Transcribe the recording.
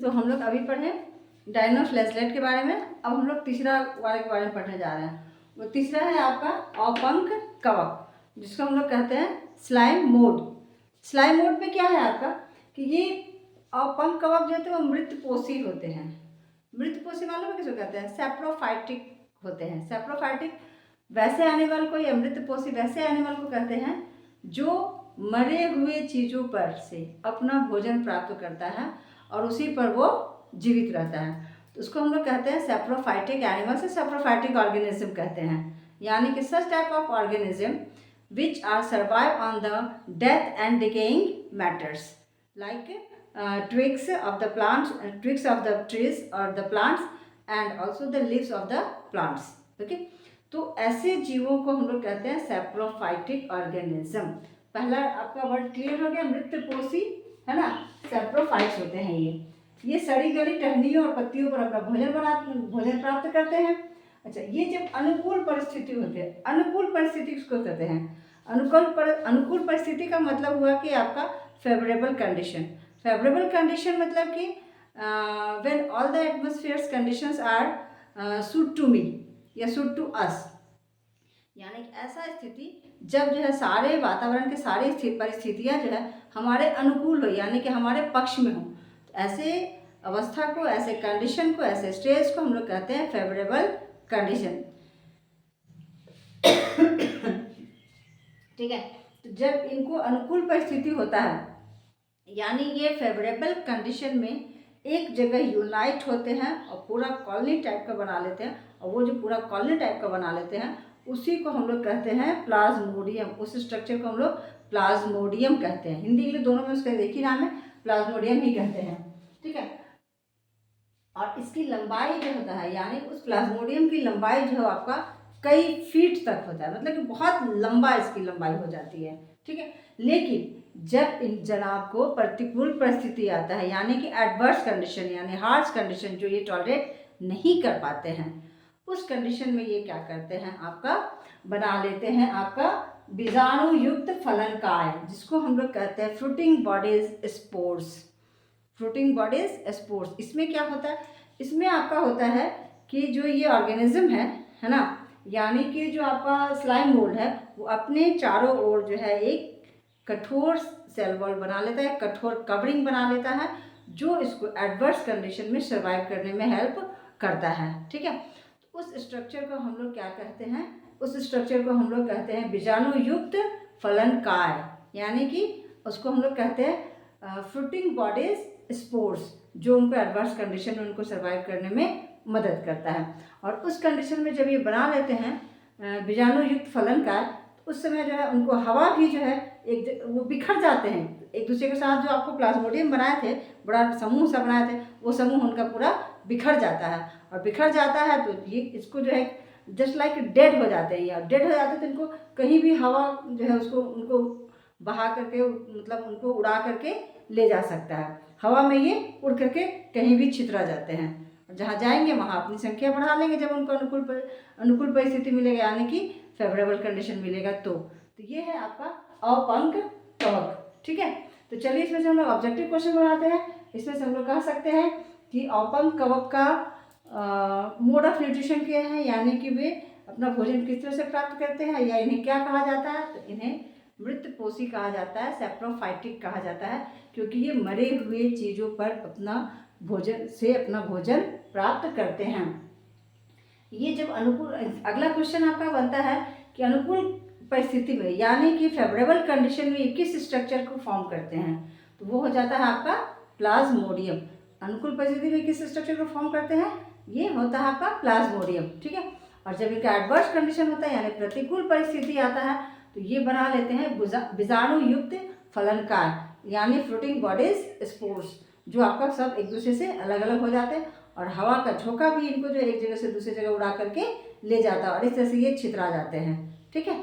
तो हम लोग अभी पढ़े डायनोफ्लैजलेट के बारे में। अब हम लोग तीसरा वाले के बारे में पढ़ने जा रहे हैं। वो तीसरा है आपका अवपंक कवक, जिसको हम लोग कहते हैं स्लाइम मोड। स्लाइम मोड में क्या है आपका कि ये अवपंक कवक जो है वो मृतपोषी होते हैं। मृतपोषी मालूम है किसको कहते हैं? सैप्रोफाइटिक होते हैं। सैप्रोफाइटिक वैसे एनिमल को या मृतपोषी वैसे एनिमल को कहते हैं जो मरे हुए चीज़ों पर से अपना भोजन प्राप्त करता है और उसी पर वो जीवित रहता है। तो उसको हम लोग कहते हैं सैप्रोफाइटिक एनिमल से सैप्रोफाइटिक ऑर्गेनिज्म कहते हैं। यानी कि such type of organism which are survive on the death and decaying matters like twigs of the plants, twigs of the trees or the plants and also the leaves of the plants. Okay, तो ऐसे जीवों को हम लोग कहते हैं saprophytic organism. पहला आपका वर्ड क्लियर हो गया, मृतपोषी है ना, सैप्रोफाइट्स होते हैं ये सड़ी गली टहनियों और पत्तियों पर अपना भोजन प्राप्त करते हैं। अच्छा, ये जब अनुकूल परिस्थिति होती है, अनुकूल परिस्थिति किसको कहते हैं? अनुकूल परिस्थिति का मतलब हुआ कि आपका फेवरेबल कंडीशन। फेवरेबल कंडीशन मतलब कि when all the atmospheres conditions are suit to me या सूट टू अस, यानी कि ऐसा स्थिति जब जो है सारे वातावरण के सारी परिस्थितियां जो है हमारे अनुकूल हो, यानी कि हमारे पक्ष में हो। तो ऐसे अवस्था को, ऐसे कंडीशन को, ऐसे स्टेज को हम लोग कहते हैं फेवरेबल कंडीशन। ठीक है, तो जब इनको अनुकूल परिस्थिति होता है, यानी ये फेवरेबल कंडीशन में एक जगह यूनाइट होते हैं और पूरा कॉलोनी टाइप का बना लेते हैं, और वो जो पूरा कॉलोनी टाइप का बना लेते हैं उसी को हम लोग कहते हैं प्लाज्मोडियम। उस स्ट्रक्चर को हम लोग प्लाज्मोडियम कहते हैं। हिंदी इंग्लिश दोनों में उसका एक ही नाम है, प्लाज्मोडियम ही कहते हैं। ठीक है, और इसकी लंबाई जो होता है, यानी उस प्लाज्मोडियम की लंबाई जो है आपका कई फीट तक होता है, मतलब कि बहुत लंबा इसकी लंबाई हो जाती है। ठीक है, लेकिन जब इन जनाब को प्रतिकूल परिस्थिति आता है, यानी कि एडवर्स कंडीशन, यानी हार्श कंडीशन जो ये टॉलरेट नहीं कर पाते हैं, उस कंडीशन में ये क्या करते हैं, आपका बना लेते हैं आपका बीजाणु युक्त फलनकाय, जिसको हम लोग कहते हैं fruiting bodies spores. Fruiting bodies spores, इसमें क्या होता है? इसमें आपका होता है कि जो ये ऑर्गेनिज्म है ना, यानी कि जो आपका स्लाइम मोल्ड है वो अपने चारों ओर जो है एक कठोर सेल वॉल बना लेता है, कठोर कवरिंग बना लेता है, जो इसको एडवर्स कंडीशन में सर्वाइव करने में हेल्प करता है। ठीक है, तो उस स्ट्रक्चर को हम लोग क्या कहते हैं? उस स्ट्रक्चर को हम लोग कहते हैं बीजाणु युक्त फलनकाय, यानी कि उसको हम लोग कहते हैं फ्रूटिंग बॉडीज स्पोर्स, जो उनको एडवर्स कंडीशन में उनको सर्वाइव करने में मदद करता है। और उस कंडीशन में जब ये बना लेते हैं बीजाणु युक्त फलनकाय, तो उस समय जो है उनको हवा भी जो है वो बिखर जाते हैं एक दूसरे के साथ। जो आपको प्लाज्मोडियम बनाए थे, बड़ा समूह सा बनाए थे, वो समूह उनका पूरा बिखर जाता है, और बिखर जाता है तो ये इसको जो है जस्ट लाइक डेड हो जाते हैं, या डेड हो जाते हैं तो इनको कहीं भी हवा जो है उसको उनको बहा करके, मतलब उनको उड़ा करके ले जा सकता है। हवा में ये उड़ करके कहीं भी छितरा जाते हैं, जहाँ जाएंगे वहाँ अपनी संख्या बढ़ा लेंगे जब उनको अनुकूल परिस्थिति मिलेगा, यानी कि फेवरेबल कंडीशन मिलेगा। तो ये है आपका अवपंक कवक। ठीक है, तो चलिए इसमें से हम लोग ऑब्जेक्टिव क्वेश्चन बनाते हैं। इसमें से हम लोग कह सकते हैं कि अवपंक कवक का मोड ऑफ न्यूट्रिशन क्या है, यानी कि वे अपना भोजन किस तरह से प्राप्त करते हैं, या इन्हें क्या कहा जाता है? तो इन्हें मृतपोषी कहा जाता है, सैप्रोफाइटिक कहा जाता है, क्योंकि ये मरे हुए चीज़ों पर अपना भोजन प्राप्त करते हैं। ये जब अनुकूल, अगला क्वेश्चन आपका बनता है कि अनुकूल परिस्थिति में, यानी कि फेवरेबल कंडीशन में ये किस स्ट्रक्चर को फॉर्म करते हैं? तो वो हो जाता है आपका प्लाज्मोडियम। अनुकूल परिस्थिति में किस स्ट्रक्चर को फॉर्म करते हैं? ये होता है आपका प्लाज्मोडियम। ठीक है, और जब इनका एडवर्स कंडीशन होता है, यानी प्रतिकूल परिस्थिति आता है, तो ये बना लेते हैं बीजाणु युक्त फलनकाय, यानी फ्रूटिंग बॉडीज स्पोर्स, जो आपका सब एक दूसरे से अलग अलग हो जाते हैं, और हवा का झोंका भी इनको जो एक जगह से दूसरी जगह उड़ा करके ले जाता है, और इस तरह से ये छितरा जाते हैं। ठीक है।